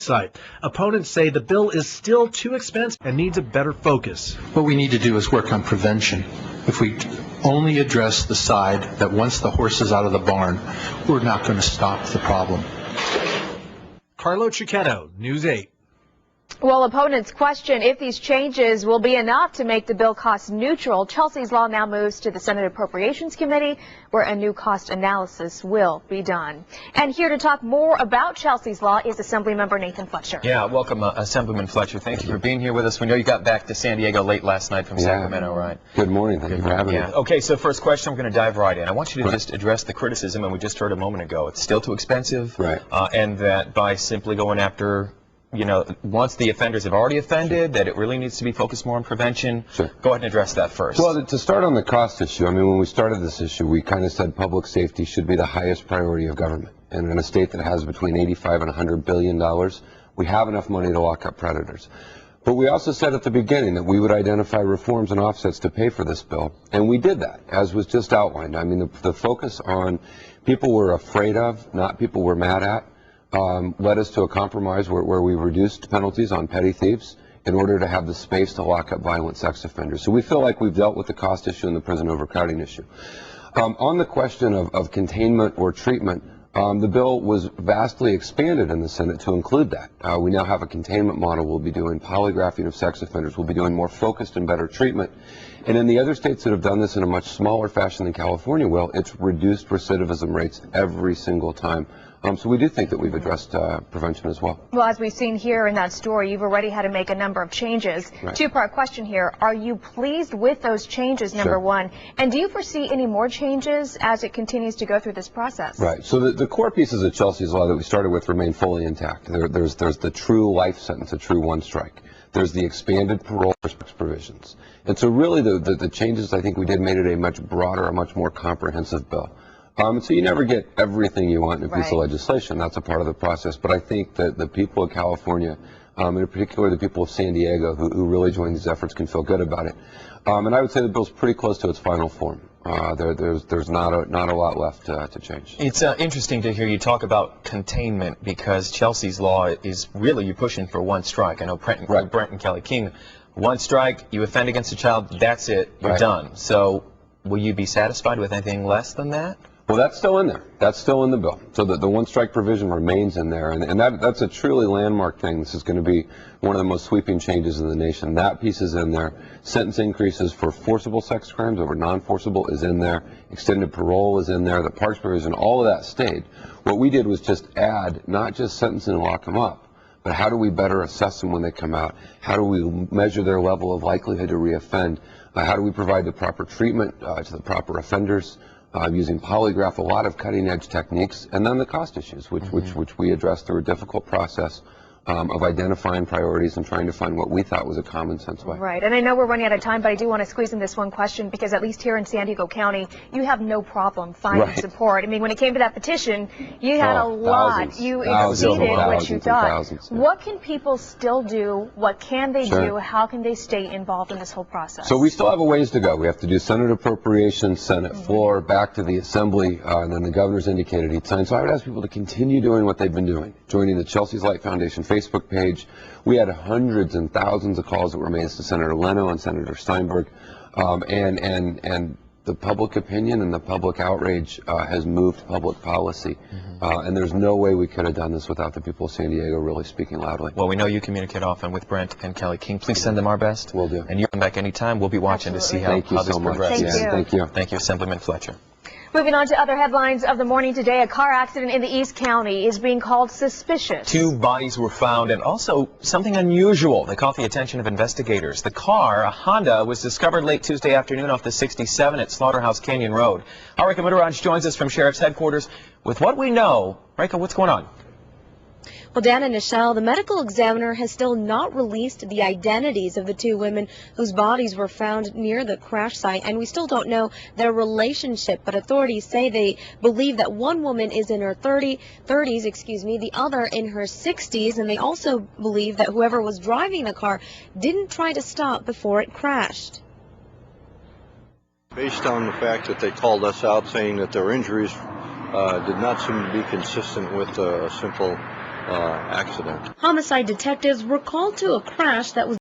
side. Opponents say the bill is still too expensive and needs a better focus. What we need to do is work on prevention. If we only address the side that once the horse is out of the barn, we're not going to stop the problem. Carlo Cicchetto, News 8. Well, opponents question if these changes will be enough to make the bill cost neutral. Chelsea's law now moves to the Senate Appropriations Committee, where a new cost analysis will be done. And here to talk more about Chelsea's law is Assemblymember Nathan Fletcher. Yeah, welcome, Assemblyman Fletcher. Thank you for being here with us. We know you got back to San Diego late last night from Sacramento, right? Good morning. Thank you for having me. Okay, so first question, we're going to dive right in. I want you to just address the criticism, and we just heard a moment ago, it's still too expensive, and that by simply going after, you know, once the offenders have already offended, that it really needs to be focused more on prevention. Go ahead and address that first. Well, to start on the cost issue, I mean, when we started this issue, we kind of said public safety should be the highest priority of government. And in a state that has between $85 and $100 billion, we have enough money to lock up predators. But we also said at the beginning that we would identify reforms and offsets to pay for this bill. And we did that, as was just outlined. I mean, the focus on people we're afraid of, not people we're mad at, led us to a compromise where we reduced penalties on petty thieves in order to have the space to lock up violent sex offenders. So we feel like we've dealt with the cost issue and the prison overcrowding issue. On the question of containment or treatment, the bill was vastly expanded in the Senate to include that. We now have a containment model. We'll be doing polygraphing of sex offenders. We'll be doing more focused and better treatment. And in the other states that have done this in a much smaller fashion than California will, it's reduced recidivism rates every single time. So we do think that we've addressed prevention as well. Well, as we've seen here in that story, you've already had to make a number of changes. Two-part question here. Are you pleased with those changes, number one? And do you foresee any more changes as it continues to go through this process? Right. So the core pieces of Chelsea's law that we started with remain fully intact. There's the true life sentence, a true one strike. There's the expanded parole provisions. And so really the changes I think we did made it a much broader, a much more comprehensive bill. So you never get everything you want in a piece of legislation. That's a part of the process. But I think that the people of California, and in particular the people of San Diego who really joined these efforts, can feel good about it. And I would say the bill's pretty close to its final form. There's not a lot left to change. It's interesting to hear you talk about containment, because Chelsea's law is really, you're pushing for one strike. I know Brent and Kelly King, one strike, you offend against a child, that's it, you're done. So will you be satisfied with anything less than that? Well, that's still in there. That's still in the bill. So the one-strike provision remains in there, and that's a truly landmark thing. This is going to be one of the most sweeping changes in the nation. That piece is in there. Sentence increases for forcible sex crimes over non-forcible is in there. Extended parole is in there. The parks provision, all of that stayed. What we did was just add not just sentencing and lock them up, but how do we better assess them when they come out? How do we measure their level of likelihood to reoffend? How do we provide the proper treatment to the proper offenders? Using polygraph, a lot of cutting-edge techniques, and then the cost issues, which we addressed through a difficult process of identifying priorities and trying to find what we thought was a common sense way. Right, and I know we're running out of time, but I do want to squeeze in this one question, because at least here in San Diego County, you have no problem finding support. I mean, when it came to that petition, you had a lot. You exceeded what you thought. What can people still do? What can they do? How can they stay involved in this whole process? So we still have a ways to go. We have to do Senate appropriations, Senate floor, back to the Assembly, and then the governor's indicated he'd sign. So I would ask people to continue doing what they've been doing, joining the Chelsea's Light Foundation Facebook page. We had hundreds and thousands of calls that were made to Senator Leno and Senator Steinberg, and the public opinion and the public outrage has moved public policy, and there's no way we could have done this without the people of San Diego really speaking loudly. Well, we know you communicate often with Brent and Kelly King. Please send them our best. Will do. And you come back anytime. We'll be watching to see how this progresses. Thank you. Thank you, Assemblyman Fletcher. Moving on to other headlines of the morning today, a car accident in the East County is being called suspicious. 2 bodies were found, and also something unusual. They caught the attention of investigators. The car, a Honda, was discovered late Tuesday afternoon off the 67 at Slaughterhouse Canyon Road. Our Rika Mudaraj joins us from Sheriff's Headquarters with what we know. Rika, what's going on? Well, Dan and Nichelle, the medical examiner has still not released the identities of the 2 women whose bodies were found near the crash site, and we still don't know their relationship, but authorities say they believe that one woman is in her 30s, the other in her 60s, and they also believe that whoever was driving the car didn't try to stop before it crashed. Based on the fact that they called us out saying that their injuries did not seem to be consistent with a simple accident. Homicide detectives were called to a crash that was